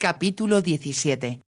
Capítulo 17.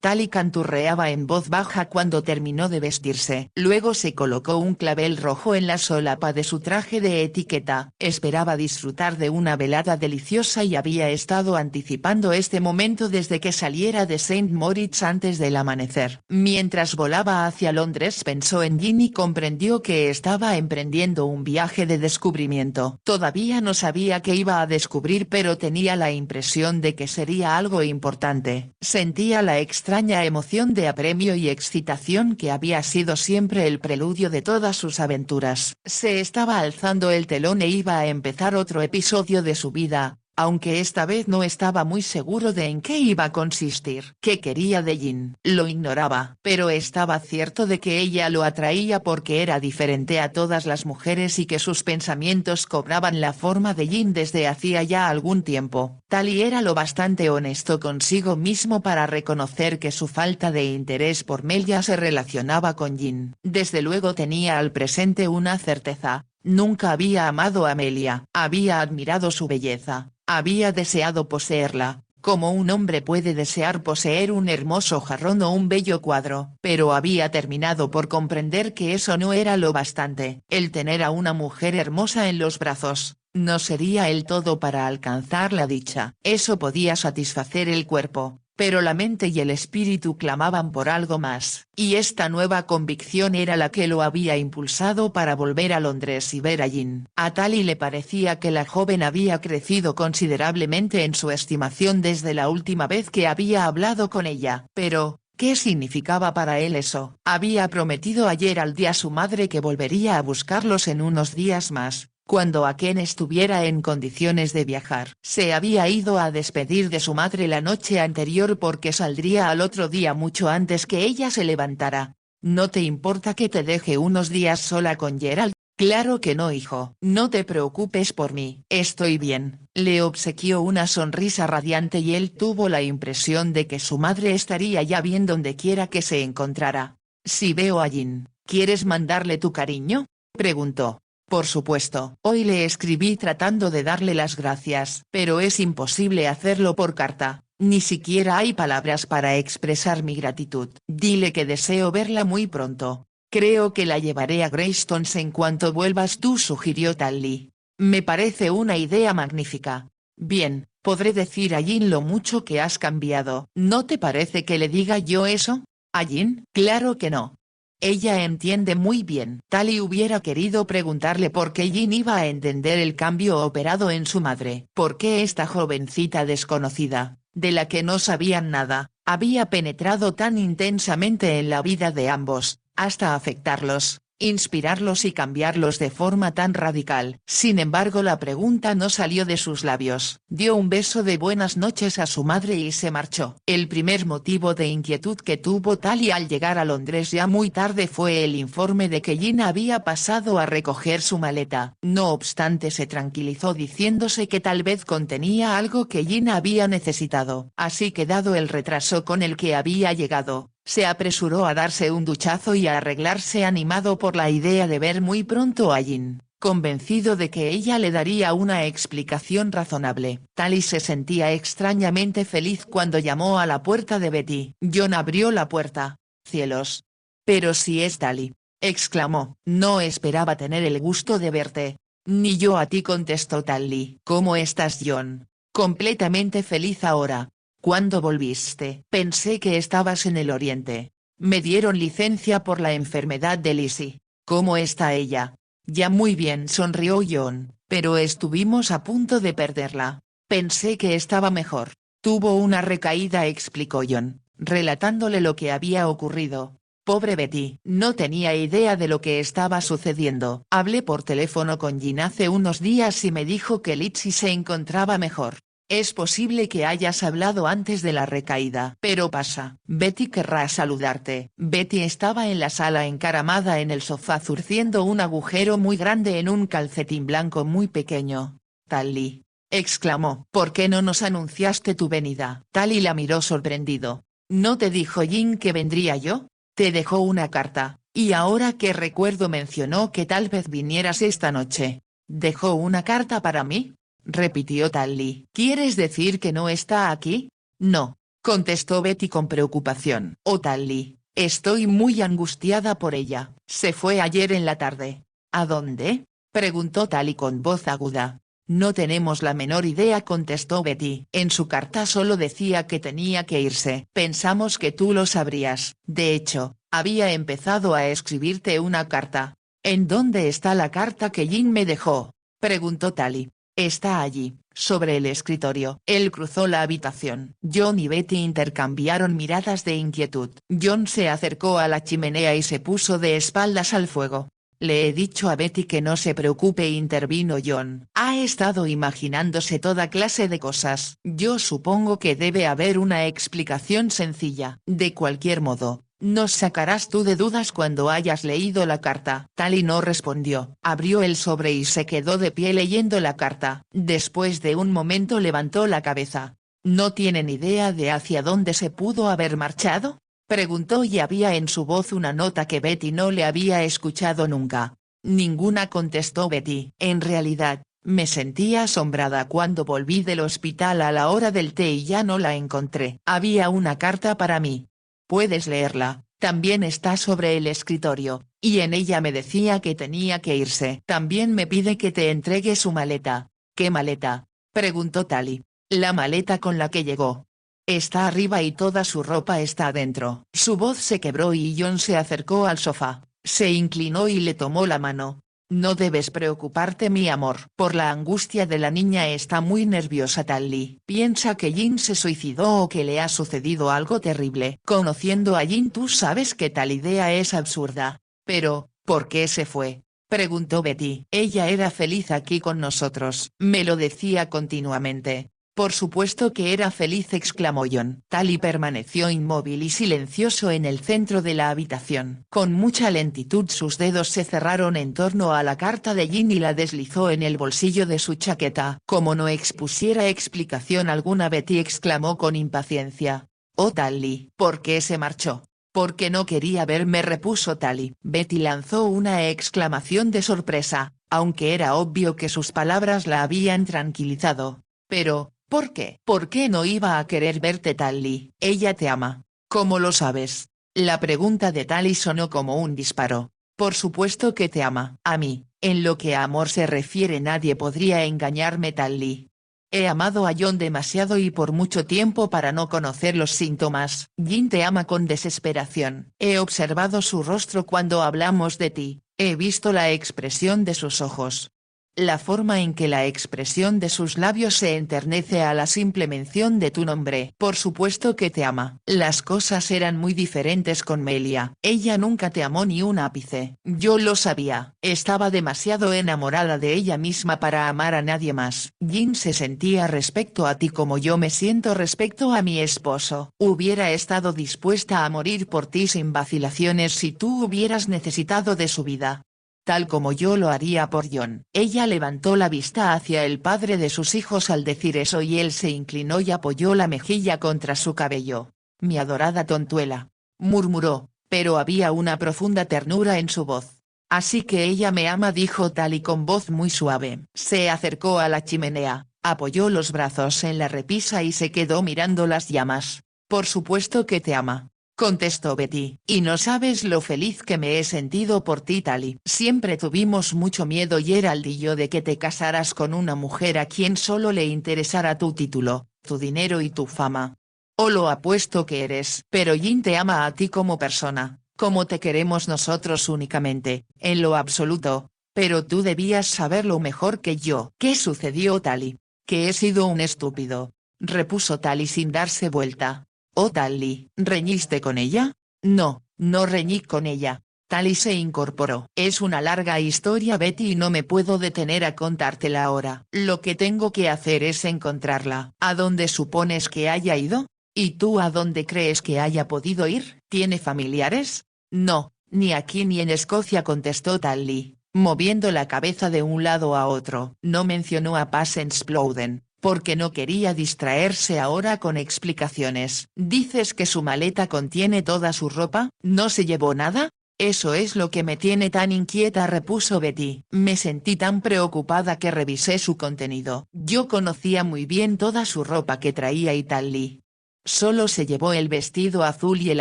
Tali canturreaba en voz baja cuando terminó de vestirse. Luego se colocó un clavel rojo en la solapa de su traje de etiqueta. Esperaba disfrutar de una velada deliciosa y había estado anticipando este momento desde que saliera de Saint Moritz antes del amanecer. Mientras volaba hacia Londres pensó en Jean y comprendió que estaba emprendiendo un viaje de descubrimiento. Todavía no sabía qué iba a descubrir, pero tenía la impresión de que sería algo importante. Sentía la extraña emoción de apremio y excitación que había sido siempre el preludio de todas sus aventuras. Se estaba alzando el telón e iba a empezar otro episodio de su vida, aunque esta vez no estaba muy seguro de en qué iba a consistir. ¿Qué quería de Jean? Lo ignoraba, pero estaba cierto de que ella lo atraía porque era diferente a todas las mujeres y que sus pensamientos cobraban la forma de Jean desde hacía ya algún tiempo. Tali era lo bastante honesto consigo mismo para reconocer que su falta de interés por Mel ya se relacionaba con Jean. Desde luego tenía al presente una certeza: nunca había amado a Amelia. Había admirado su belleza, había deseado poseerla, como un hombre puede desear poseer un hermoso jarrón o un bello cuadro, pero había terminado por comprender que eso no era lo bastante. El tener a una mujer hermosa en los brazos no sería el todo para alcanzar la dicha. Eso podía satisfacer el cuerpo, pero la mente y el espíritu clamaban por algo más, y esta nueva convicción era la que lo había impulsado para volver a Londres y ver a Jean. A Tali le parecía que la joven había crecido considerablemente en su estimación desde la última vez que había hablado con ella. Pero, ¿qué significaba para él eso? Había prometido ayer al día a su madre que volvería a buscarlos en unos días más, cuando Aken estuviera en condiciones de viajar. Se había ido a despedir de su madre la noche anterior porque saldría al otro día mucho antes que ella se levantara. ¿No te importa que te deje unos días sola con Gerald? Claro que no, hijo. No te preocupes por mí. Estoy bien. Le obsequió una sonrisa radiante y él tuvo la impresión de que su madre estaría ya bien donde quiera que se encontrara. Si veo a Jean, ¿quieres mandarle tu cariño?, preguntó. Por supuesto. Hoy le escribí tratando de darle las gracias, pero es imposible hacerlo por carta. Ni siquiera hay palabras para expresar mi gratitud. Dile que deseo verla muy pronto. Creo que la llevaré a Greystones en cuanto vuelvas tú, sugirió Tali. Me parece una idea magnífica. Bien, podré decir a Jean lo mucho que has cambiado. ¿No te parece que le diga yo eso? ¿A Jean? Claro que no. Ella entiende muy bien. Tali hubiera querido preguntarle por qué Jean iba a entender el cambio operado en su madre. ¿Por qué esta jovencita desconocida, de la que no sabían nada, había penetrado tan intensamente en la vida de ambos, hasta afectarlos, inspirarlos y cambiarlos de forma tan radical? Sin embargo, la pregunta no salió de sus labios. Dio un beso de buenas noches a su madre y se marchó. El primer motivo de inquietud que tuvo Tali al llegar a Londres ya muy tarde fue el informe de que Jean había pasado a recoger su maleta. No obstante, se tranquilizó diciéndose que tal vez contenía algo que Jean había necesitado. Así que, dado el retraso con el que había llegado, se apresuró a darse un duchazo y a arreglarse, animado por la idea de ver muy pronto a Jean, convencido de que ella le daría una explicación razonable. Tali se sentía extrañamente feliz cuando llamó a la puerta de Betty. John abrió la puerta. «Cielos. Pero si es Tali», exclamó. «No esperaba tener el gusto de verte». «Ni yo a ti», contestó Tali. «¿Cómo estás, John?» «Completamente feliz ahora». «¿Cuándo volviste?» «Pensé que estabas en el Oriente. Me dieron licencia por la enfermedad de Lizzie». «¿Cómo está ella?» «Ya muy bien», sonrió John, «pero estuvimos a punto de perderla. Pensé que estaba mejor». «Tuvo una recaída», explicó John, relatándole lo que había ocurrido. «Pobre Betty». No tenía idea de lo que estaba sucediendo. «Hablé por teléfono con Jean hace unos días y me dijo que Lizzie se encontraba mejor». «Es posible que hayas hablado antes de la recaída. Pero pasa. Betty querrá saludarte». Betty estaba en la sala encaramada en el sofá zurciendo un agujero muy grande en un calcetín blanco muy pequeño. «Tali», exclamó. «¿Por qué no nos anunciaste tu venida?» Tali la miró sorprendido. «¿No te dijo Jean que vendría yo? Te dejó una carta, y ahora que recuerdo mencionó que tal vez vinieras esta noche». «¿Dejó una carta para mí?», repitió Tali. «¿Quieres decir que no está aquí?». No, contestó Betty con preocupación. Oh Tali, estoy muy angustiada por ella. Se fue ayer en la tarde. ¿A dónde? Preguntó Tali con voz aguda. No tenemos la menor idea, contestó Betty. En su carta solo decía que tenía que irse. Pensamos que tú lo sabrías. De hecho, había empezado a escribirte una carta. ¿En dónde está la carta que Jin me dejó? Preguntó Tali. Está allí, sobre el escritorio. Él cruzó la habitación. John y Betty intercambiaron miradas de inquietud. John se acercó a la chimenea y se puso de espaldas al fuego. Le he dicho a Betty que no se preocupe, intervino John. Ha estado imaginándose toda clase de cosas. Yo supongo que debe haber una explicación sencilla. De cualquier modo, nos sacarás tú de dudas cuando hayas leído la carta. Tali no respondió. Abrió el sobre y se quedó de pie leyendo la carta. Después de un momento levantó la cabeza. ¿No tienen idea de hacia dónde se pudo haber marchado? Preguntó, y había en su voz una nota que Betty no le había escuchado nunca. Ninguna, contestó Betty. En realidad, me sentí asombrada cuando volví del hospital a la hora del té y ya no la encontré. Había una carta para mí. Puedes leerla, también está sobre el escritorio, y en ella me decía que tenía que irse. También me pide que te entregue su maleta. ¿Qué maleta? Preguntó Tali. La maleta con la que llegó. Está arriba y toda su ropa está dentro. Su voz se quebró y John se acercó al sofá, se inclinó y le tomó la mano. No debes preocuparte, mi amor. Por la angustia de la niña está muy nerviosa Tali. Piensa que Jin se suicidó o que le ha sucedido algo terrible. Conociendo a Jin tú sabes que tal idea es absurda. Pero, ¿por qué se fue? Preguntó Betty. Ella era feliz aquí con nosotros. Me lo decía continuamente. Por supuesto que era feliz, exclamó John. Tali permaneció inmóvil y silencioso en el centro de la habitación. Con mucha lentitud sus dedos se cerraron en torno a la carta de Jin y la deslizó en el bolsillo de su chaqueta. Como no expusiera explicación alguna, Betty exclamó con impaciencia. Oh Tali, ¿por qué se marchó? Porque no quería verme, repuso Tali. Betty lanzó una exclamación de sorpresa, aunque era obvio que sus palabras la habían tranquilizado. Pero, ¿por qué? ¿Por qué no iba a querer verte Tali? Ella te ama. ¿Cómo lo sabes? La pregunta de Tali sonó como un disparo. Por supuesto que te ama. A mí, en lo que a amor se refiere, nadie podría engañarme Tali. He amado a John demasiado y por mucho tiempo para no conocer los síntomas. Jin te ama con desesperación. He observado su rostro cuando hablamos de ti, he visto la expresión de sus ojos. La forma en que la expresión de sus labios se enternece a la simple mención de tu nombre. Por supuesto que te ama. Las cosas eran muy diferentes con Melia. Ella nunca te amó ni un ápice. Yo lo sabía. Estaba demasiado enamorada de ella misma para amar a nadie más. Jin se sentía respecto a ti como yo me siento respecto a mi esposo. Hubiera estado dispuesta a morir por ti sin vacilaciones si tú hubieras necesitado de su vida. Tal como yo lo haría por John. Ella levantó la vista hacia el padre de sus hijos al decir eso y él se inclinó y apoyó la mejilla contra su cabello. Mi adorada tontuela, murmuró, pero había una profunda ternura en su voz. Así que ella me ama, dijo Tali con voz muy suave. Se acercó a la chimenea, apoyó los brazos en la repisa y se quedó mirando las llamas. Por supuesto que te ama. Contestó Betty, y no sabes lo feliz que me he sentido por ti Tali. Siempre tuvimos mucho miedo Gerald y yo de que te casaras con una mujer a quien solo le interesara tu título, tu dinero y tu fama. O lo apuesto que eres. Pero Jin te ama a ti como persona, como te queremos nosotros únicamente, en lo absoluto, pero tú debías saberlo mejor que yo. ¿Qué sucedió Tali? Que he sido un estúpido, repuso Tali sin darse vuelta. Oh Tali, ¿reñiste con ella? No, no reñí con ella. Tali se incorporó. Es una larga historia Betty y no me puedo detener a contártela ahora. Lo que tengo que hacer es encontrarla. ¿A dónde supones que haya ido? ¿Y tú a dónde crees que haya podido ir? ¿Tiene familiares? No, ni aquí ni en Escocia, contestó Tali, moviendo la cabeza de un lado a otro. No mencionó a Passens Plowden, porque no quería distraerse ahora con explicaciones. ¿Dices que su maleta contiene toda su ropa? ¿No se llevó nada? Eso es lo que me tiene tan inquieta, repuso Betty. Me sentí tan preocupada que revisé su contenido. Yo conocía muy bien toda su ropa que traía y Tali Solo se llevó el vestido azul y el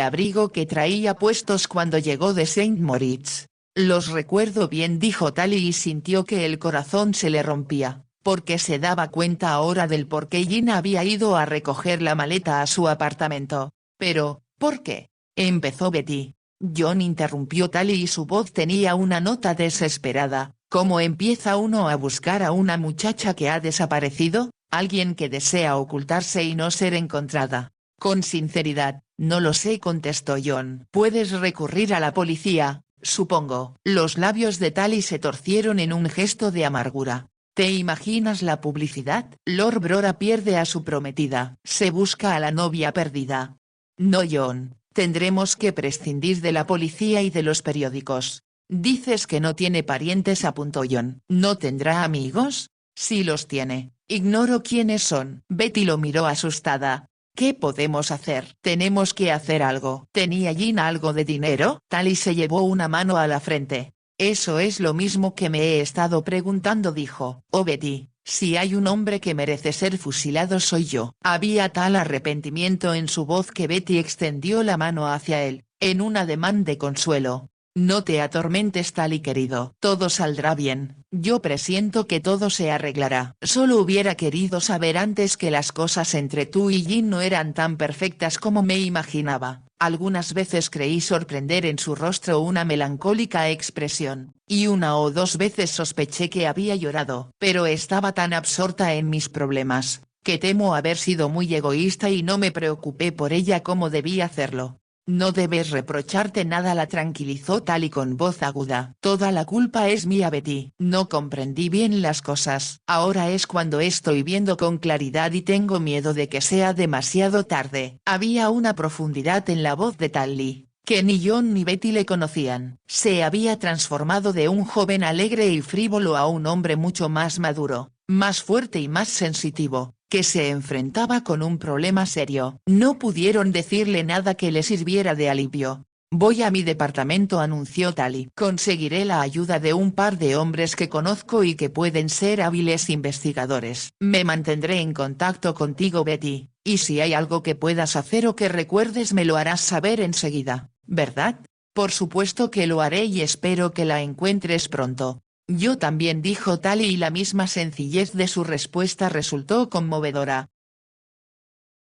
abrigo que traía puestos cuando llegó de Saint Moritz. Los recuerdo bien, dijo Tali y sintió que el corazón se le rompía, porque se daba cuenta ahora del por qué Gina había ido a recoger la maleta a su apartamento. Pero, ¿por qué? Empezó Betty. John interrumpió Tali y su voz tenía una nota desesperada. ¿Cómo empieza uno a buscar a una muchacha que ha desaparecido? Alguien que desea ocultarse y no ser encontrada. Con sinceridad, no lo sé, contestó John. Puedes recurrir a la policía, supongo. Los labios de Tali se torcieron en un gesto de amargura. ¿Te imaginas la publicidad? Lord Brora pierde a su prometida. Se busca a la novia perdida. No, John, tendremos que prescindir de la policía y de los periódicos. Dices que no tiene parientes, apuntó John. ¿No tendrá amigos? Sí los tiene. Ignoro quiénes son. Betty lo miró asustada. ¿Qué podemos hacer? Tenemos que hacer algo. ¿Tenía Gina algo de dinero? Tali se llevó una mano a la frente. Eso es lo mismo que me he estado preguntando, dijo. Oh Betty, si hay un hombre que merece ser fusilado soy yo. Había tal arrepentimiento en su voz que Betty extendió la mano hacia él, en un ademán de consuelo. No te atormentes, Tali querido. Todo saldrá bien. Yo presiento que todo se arreglará. Solo hubiera querido saber antes que las cosas entre tú y Jin no eran tan perfectas como me imaginaba. Algunas veces creí sorprender en su rostro una melancólica expresión, y una o dos veces sospeché que había llorado. Pero estaba tan absorta en mis problemas, que temo haber sido muy egoísta y no me preocupé por ella como debí hacerlo. No debes reprocharte nada, la tranquilizó Tali con voz aguda. Toda la culpa es mía, Betty. No comprendí bien las cosas. Ahora es cuando estoy viendo con claridad y tengo miedo de que sea demasiado tarde. Había una profundidad en la voz de Tali, que ni John ni Betty le conocían. Se había transformado de un joven alegre y frívolo a un hombre mucho más maduro, más fuerte y más sensitivo, que se enfrentaba con un problema serio. No pudieron decirle nada que le sirviera de alivio. Voy a mi departamento, anunció Tali. Conseguiré la ayuda de un par de hombres que conozco y que pueden ser hábiles investigadores. Me mantendré en contacto contigo, Betty, y si hay algo que puedas hacer o que recuerdes me lo harás saber enseguida, ¿verdad? Por supuesto que lo haré y espero que la encuentres pronto. Yo también, dijo Tali, y la misma sencillez de su respuesta resultó conmovedora.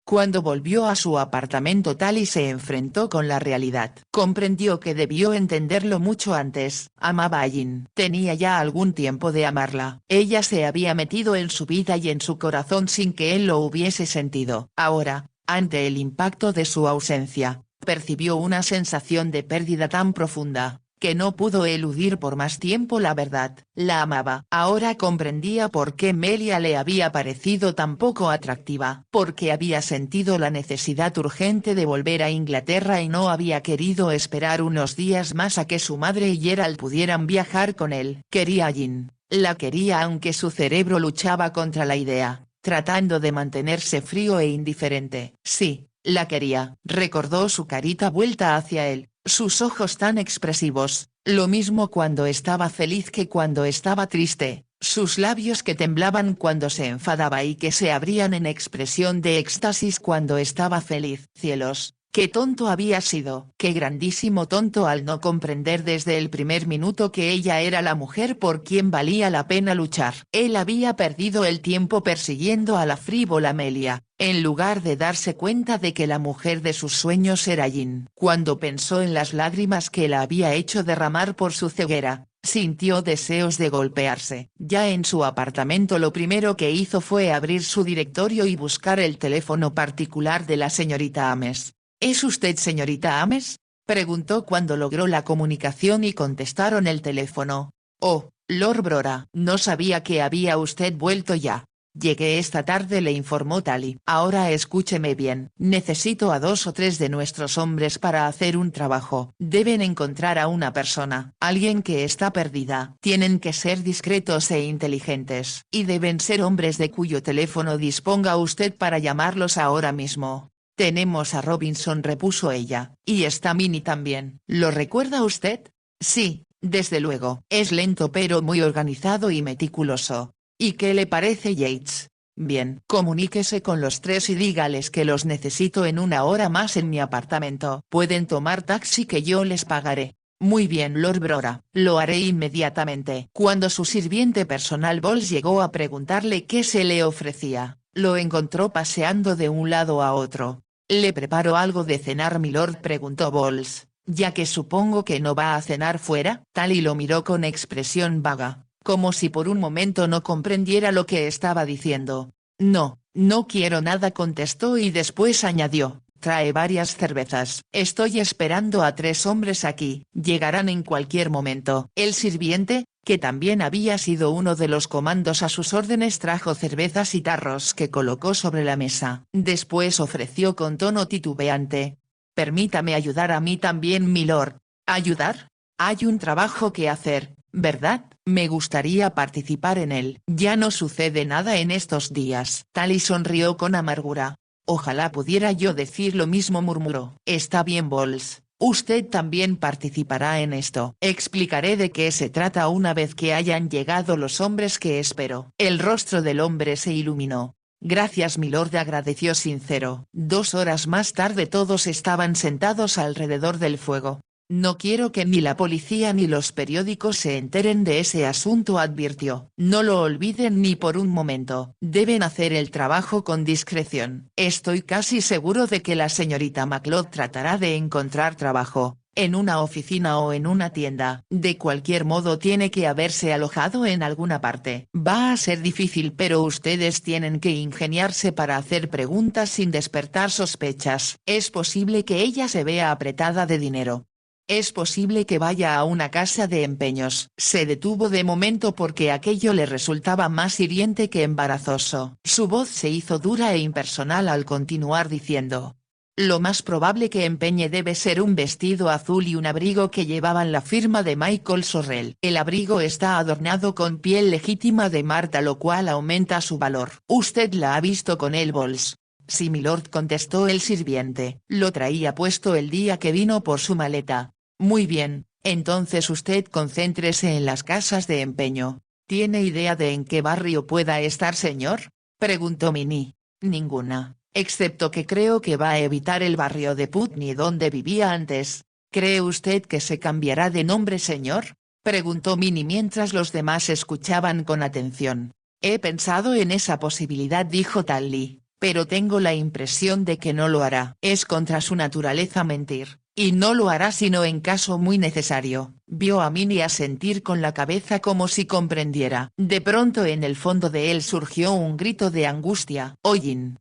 Cuando volvió a su apartamento, Tali se enfrentó con la realidad. Comprendió que debió entenderlo mucho antes. Amaba a Jin. Tenía ya algún tiempo de amarla. Ella se había metido en su vida y en su corazón sin que él lo hubiese sentido. Ahora, ante el impacto de su ausencia, percibió una sensación de pérdida tan profunda, que no pudo eludir por más tiempo la verdad. La amaba. Ahora comprendía por qué Melia le había parecido tan poco atractiva. Porque había sentido la necesidad urgente de volver a Inglaterra y no había querido esperar unos días más a que su madre y Gerald pudieran viajar con él. Quería a Jin. La quería aunque su cerebro luchaba contra la idea, tratando de mantenerse frío e indiferente. Sí, la quería. Recordó su carita vuelta hacia él, sus ojos tan expresivos, lo mismo cuando estaba feliz que cuando estaba triste, sus labios que temblaban cuando se enfadaba y que se abrían en expresión de éxtasis cuando estaba feliz. Cielos, qué tonto había sido, qué grandísimo tonto al no comprender desde el primer minuto que ella era la mujer por quien valía la pena luchar. Él había perdido el tiempo persiguiendo a la frívola Melia, en lugar de darse cuenta de que la mujer de sus sueños era Jin. Cuando pensó en las lágrimas que la había hecho derramar por su ceguera, sintió deseos de golpearse. Ya en su apartamento lo primero que hizo fue abrir su directorio y buscar el teléfono particular de la señorita Ames. ¿Es usted señorita Ames?, preguntó cuando logró la comunicación y contestaron el teléfono. Oh, Lord Brora. No sabía que había usted vuelto ya. Llegué esta tarde, le informó Tali. Ahora escúcheme bien. Necesito a 2 o 3 de nuestros hombres para hacer un trabajo. Deben encontrar a una persona, alguien que está perdida. Tienen que ser discretos e inteligentes. Y deben ser hombres de cuyo teléfono disponga usted para llamarlos ahora mismo. Tenemos a Robinson, repuso ella, y está Minnie también. ¿Lo recuerda usted? Sí, desde luego. Es lento pero muy organizado y meticuloso. ¿Y qué le parece Yates? Bien. Comuníquese con los tres y dígales que los necesito en una hora más en mi apartamento. Pueden tomar taxi que yo les pagaré. Muy bien Lord Brora, lo haré inmediatamente. Cuando su sirviente personal Bowles llegó a preguntarle qué se le ofrecía, lo encontró paseando de un lado a otro. ¿Le preparo algo de cenar milord?, preguntó Bowles, ya que supongo que no va a cenar fuera. Tally lo miró con expresión vaga, como si por un momento no comprendiera lo que estaba diciendo. No, no quiero nada, contestó y después añadió. Trae varias cervezas. Estoy esperando a 3 hombres aquí, llegarán en cualquier momento. El sirviente, que también había sido uno de los comandos a sus órdenes, trajo cervezas y tarros que colocó sobre la mesa. Después ofreció con tono titubeante. Permítame ayudar a mí también, milord. ¿Ayudar? Hay un trabajo que hacer, ¿verdad? Me gustaría participar en él. Ya no sucede nada en estos días. Tally sonrió con amargura. Ojalá pudiera yo decir lo mismo, murmuró. Está bien Bowles, usted también participará en esto. Explicaré de qué se trata una vez que hayan llegado los hombres que espero. El rostro del hombre se iluminó. Gracias milord, agradeció sincero. 2 horas más tarde todos estaban sentados alrededor del fuego. No quiero que ni la policía ni los periódicos se enteren de ese asunto, advirtió. No lo olviden ni por un momento. Deben hacer el trabajo con discreción. Estoy casi seguro de que la señorita MacLeod tratará de encontrar trabajo, en una oficina o en una tienda. De cualquier modo tiene que haberse alojado en alguna parte. Va a ser difícil, pero ustedes tienen que ingeniarse para hacer preguntas sin despertar sospechas. Es posible que ella se vea apretada de dinero. Es posible que vaya a una casa de empeños. Se detuvo de momento porque aquello le resultaba más hiriente que embarazoso. Su voz se hizo dura e impersonal al continuar diciendo. Lo más probable que empeñe debe ser un vestido azul y un abrigo que llevaban la firma de Michael Sorrell. El abrigo está adornado con piel legítima de Marta, lo cual aumenta su valor. ¿Usted la ha visto con él, Bowles? Sí milord, contestó el sirviente. Lo traía puesto el día que vino por su maleta. Muy bien, entonces usted concéntrese en las casas de empeño. ¿Tiene idea de en qué barrio pueda estar, señor?, preguntó Minnie. Ninguna, excepto que creo que va a evitar el barrio de Putney donde vivía antes. ¿Cree usted que se cambiará de nombre, señor?, preguntó Minnie mientras los demás escuchaban con atención. He pensado en esa posibilidad, dijo Tally, pero tengo la impresión de que no lo hará. Es contra su naturaleza mentir. Y no lo hará sino en caso muy necesario. Vio a Minnie asentir con la cabeza como si comprendiera. De pronto en el fondo de él surgió un grito de angustia. «Oh Jin,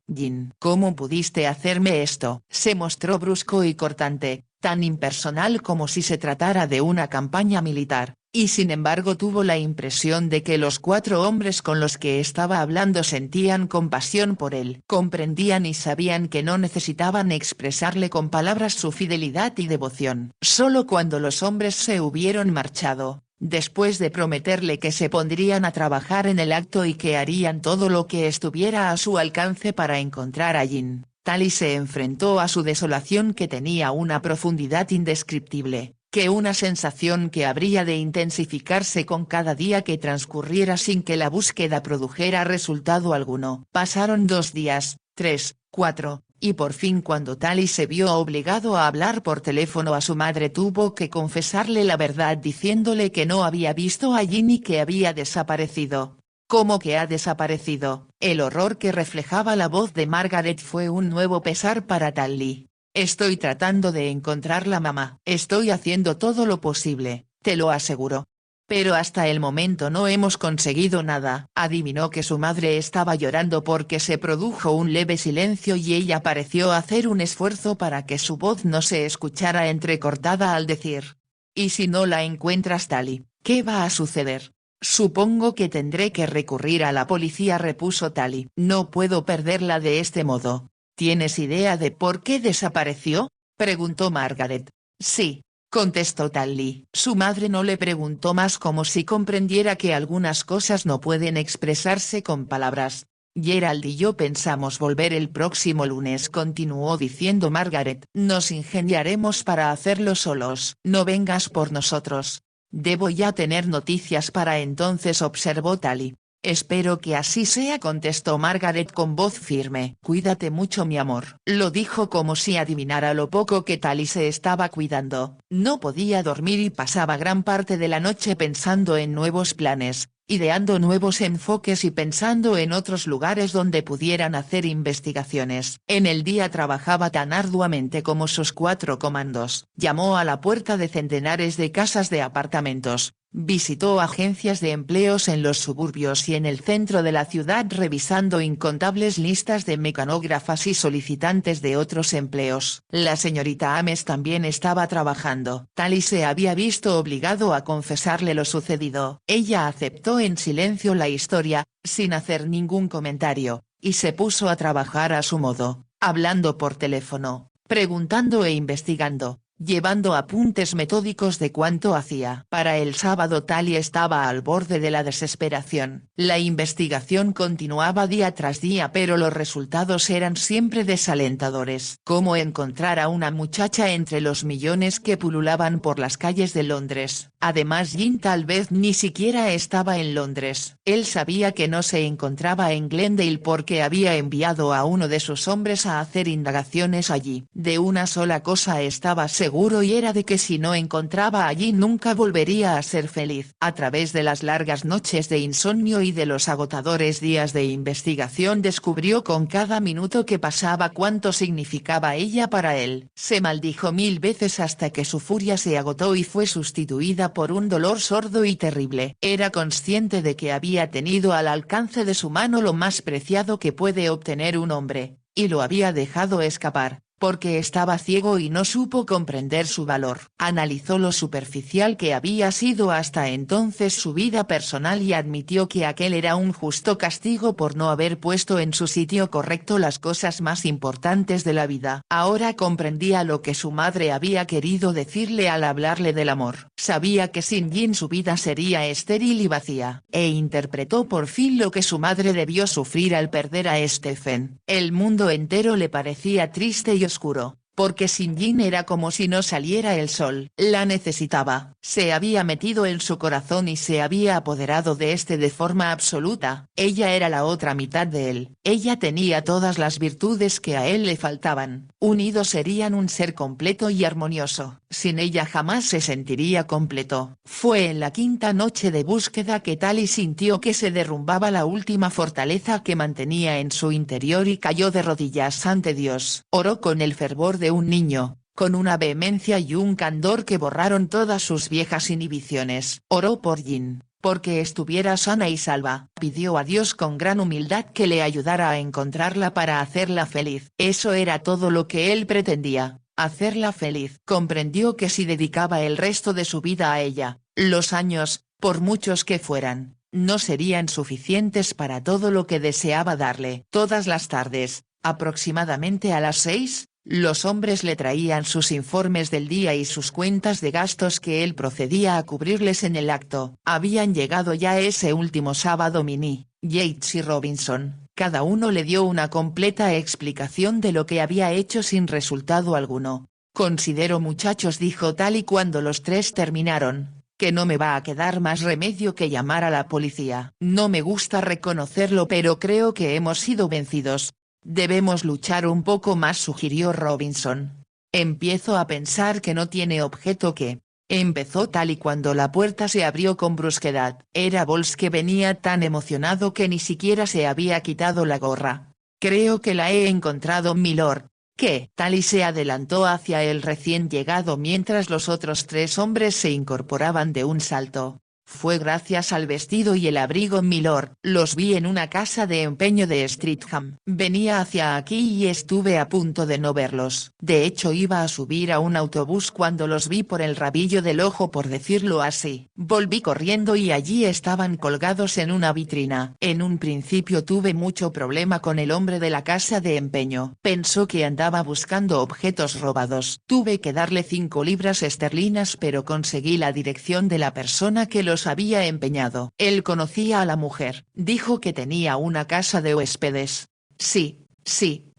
¿cómo pudiste hacerme esto?». Se mostró brusco y cortante, tan impersonal como si se tratara de una campaña militar. Y sin embargo tuvo la impresión de que los 4 hombres con los que estaba hablando sentían compasión por él. Comprendían y sabían que no necesitaban expresarle con palabras su fidelidad y devoción. Solo cuando los hombres se hubieron marchado, después de prometerle que se pondrían a trabajar en el acto y que harían todo lo que estuviera a su alcance para encontrar a Jin, Tally se enfrentó a su desolación que tenía una profundidad indescriptible. Que una sensación que habría de intensificarse con cada día que transcurriera sin que la búsqueda produjera resultado alguno. Pasaron 2 días, 3, 4, y por fin cuando Tally se vio obligado a hablar por teléfono a su madre tuvo que confesarle la verdad diciéndole que no había visto a Jin y que había desaparecido. ¿Cómo que ha desaparecido? El horror que reflejaba la voz de Margaret fue un nuevo pesar para Tally. Estoy tratando de encontrarla, mamá. Estoy haciendo todo lo posible, te lo aseguro. Pero hasta el momento no hemos conseguido nada. Adivinó que su madre estaba llorando porque se produjo un leve silencio y ella pareció hacer un esfuerzo para que su voz no se escuchara entrecortada al decir. ¿Y si no la encuentras, Tally, qué va a suceder? Supongo que tendré que recurrir a la policía, repuso Tally. No puedo perderla de este modo. ¿Tienes idea de por qué desapareció?, preguntó Margaret. Sí, contestó Tally. Su madre no le preguntó más, como si comprendiera que algunas cosas no pueden expresarse con palabras. Gerald y yo pensamos volver el próximo lunes, continuó diciendo Margaret. Nos ingeniaremos para hacerlo solos. No vengas por nosotros. Debo ya tener noticias para entonces, observó Tally. Espero que así sea, contestó Margaret con voz firme. Cuídate mucho, mi amor. Lo dijo como si adivinara lo poco que Tally se estaba cuidando. No podía dormir y pasaba gran parte de la noche pensando en nuevos planes, ideando nuevos enfoques y pensando en otros lugares donde pudieran hacer investigaciones. En el día trabajaba tan arduamente como sus 4 comandos. Llamó a la puerta de centenares de casas de apartamentos. Visitó agencias de empleos en los suburbios y en el centro de la ciudad, revisando incontables listas de mecanógrafas y solicitantes de otros empleos. La señorita Ames también estaba trabajando. Tally se había visto obligado a confesarle lo sucedido. Ella aceptó en silencio la historia, sin hacer ningún comentario, y se puso a trabajar a su modo, hablando por teléfono, preguntando e investigando, llevando apuntes metódicos de cuánto hacía. Para el sábado Tally estaba al borde de la desesperación. La investigación continuaba día tras día, pero los resultados eran siempre desalentadores. ¿Cómo encontrar a una muchacha entre los millones que pululaban por las calles de Londres? Además, Jean tal vez ni siquiera estaba en Londres. Él sabía que no se encontraba en Glendale porque había enviado a uno de sus hombres a hacer indagaciones allí. De una sola cosa estaba seguro, y era de que si no encontraba allí nunca volvería a ser feliz. A través de las largas noches de insomnio y de los agotadores días de investigación, descubrió con cada minuto que pasaba cuánto significaba ella para él. Se maldijo 1000 veces hasta que su furia se agotó y fue sustituida por un dolor sordo y terrible. Era consciente de que había tenido al alcance de su mano lo más preciado que puede obtener un hombre, y lo había dejado escapar, porque estaba ciego y no supo comprender su valor. Analizó lo superficial que había sido hasta entonces su vida personal y admitió que aquel era un justo castigo por no haber puesto en su sitio correcto las cosas más importantes de la vida. Ahora comprendía lo que su madre había querido decirle al hablarle del amor. Sabía que sin Jean su vida sería estéril y vacía, e interpretó por fin lo que su madre debió sufrir al perder a Stephen. El mundo entero le parecía triste y oscuro, porque sin Jean era como si no saliera el sol. La necesitaba, se había metido en su corazón y se había apoderado de este de forma absoluta. Ella era la otra mitad de él. Ella tenía todas las virtudes que a él le faltaban. Unidos serían un ser completo y armonioso. Sin ella jamás se sentiría completo. Fue en la 5ª noche de búsqueda que Tally sintió que se derrumbaba la última fortaleza que mantenía en su interior y cayó de rodillas ante Dios. Oró con el fervor de un niño, con una vehemencia y un candor que borraron todas sus viejas inhibiciones. Oró por Jean, porque estuviera sana y salva. Pidió a Dios con gran humildad que le ayudara a encontrarla para hacerla feliz. Eso era todo lo que él pretendía, hacerla feliz. Comprendió que si dedicaba el resto de su vida a ella, los años, por muchos que fueran, no serían suficientes para todo lo que deseaba darle. Todas las tardes, aproximadamente a las 6, los hombres le traían sus informes del día y sus cuentas de gastos que él procedía a cubrirles en el acto. Habían llegado ya ese último sábado Minnie, Yates y Robinson. Cada uno le dio una completa explicación de lo que había hecho sin resultado alguno. Considero, muchachos, dijo Tally cuando los 3 terminaron, que no me va a quedar más remedio que llamar a la policía. No me gusta reconocerlo, pero creo que hemos sido vencidos. Debemos luchar un poco más, sugirió Robinson. Empiezo a pensar que no tiene objeto que... Empezó Tally cuando la puerta se abrió con brusquedad. Era Boles, que venía tan emocionado que ni siquiera se había quitado la gorra. Creo que la he encontrado, milord. ¿Qué? Tally se adelantó hacia el recién llegado mientras los otros 3 hombres se incorporaban de un salto. Fue gracias al vestido y el abrigo, milord. Los vi en una casa de empeño de Streatham. Venía hacia aquí y estuve a punto de no verlos. De hecho, iba a subir a un autobús cuando los vi por el rabillo del ojo, por decirlo así. Volví corriendo y allí estaban colgados en una vitrina. En un principio tuve mucho problema con el hombre de la casa de empeño. Pensó que andaba buscando objetos robados. Tuve que darle 5 libras esterlinas, pero conseguí la dirección de la persona que los había empeñado. Él conocía a la mujer. Dijo que tenía una casa de huéspedes. Sí,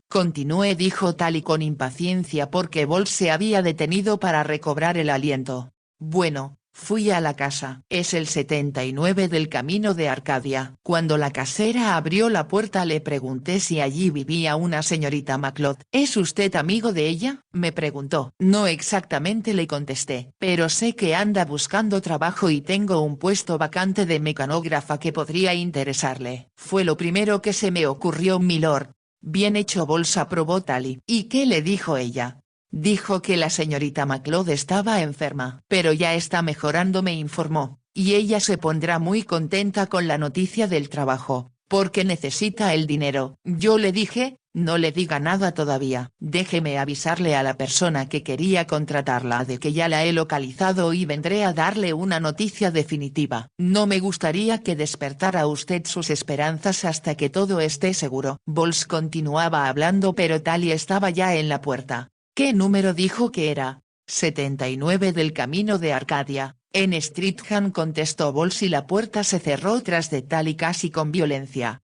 continué, dijo Tally con impaciencia porque Boles se había detenido para recobrar el aliento. Bueno, Fui a la casa. Es el 79 del camino de Arcadia. Cuando la casera abrió la puerta le pregunté si allí vivía una señorita MacLeod. ¿Es usted amigo de ella?, me preguntó. No exactamente, le contesté, pero sé que anda buscando trabajo y tengo un puesto vacante de mecanógrafa que podría interesarle. Fue lo primero que se me ocurrió, milord. Bien hecho, Boles, aprobó Tally. ¿Y qué le dijo ella? Dijo que la señorita MacLeod estaba enferma. Pero ya está mejorando, me informó, y ella se pondrá muy contenta con la noticia del trabajo, porque necesita el dinero. Yo le dije, no le diga nada todavía. Déjeme avisarle a la persona que quería contratarla de que ya la he localizado y vendré a darle una noticia definitiva. No me gustaría que despertara usted sus esperanzas hasta que todo esté seguro. Boles continuaba hablando, pero Tally estaba ya en la puerta. ¿Qué número dijo que era? 79 del camino de Arcadia, en Streatham, contestó Boles, y la puerta se cerró tras de Tally casi con violencia.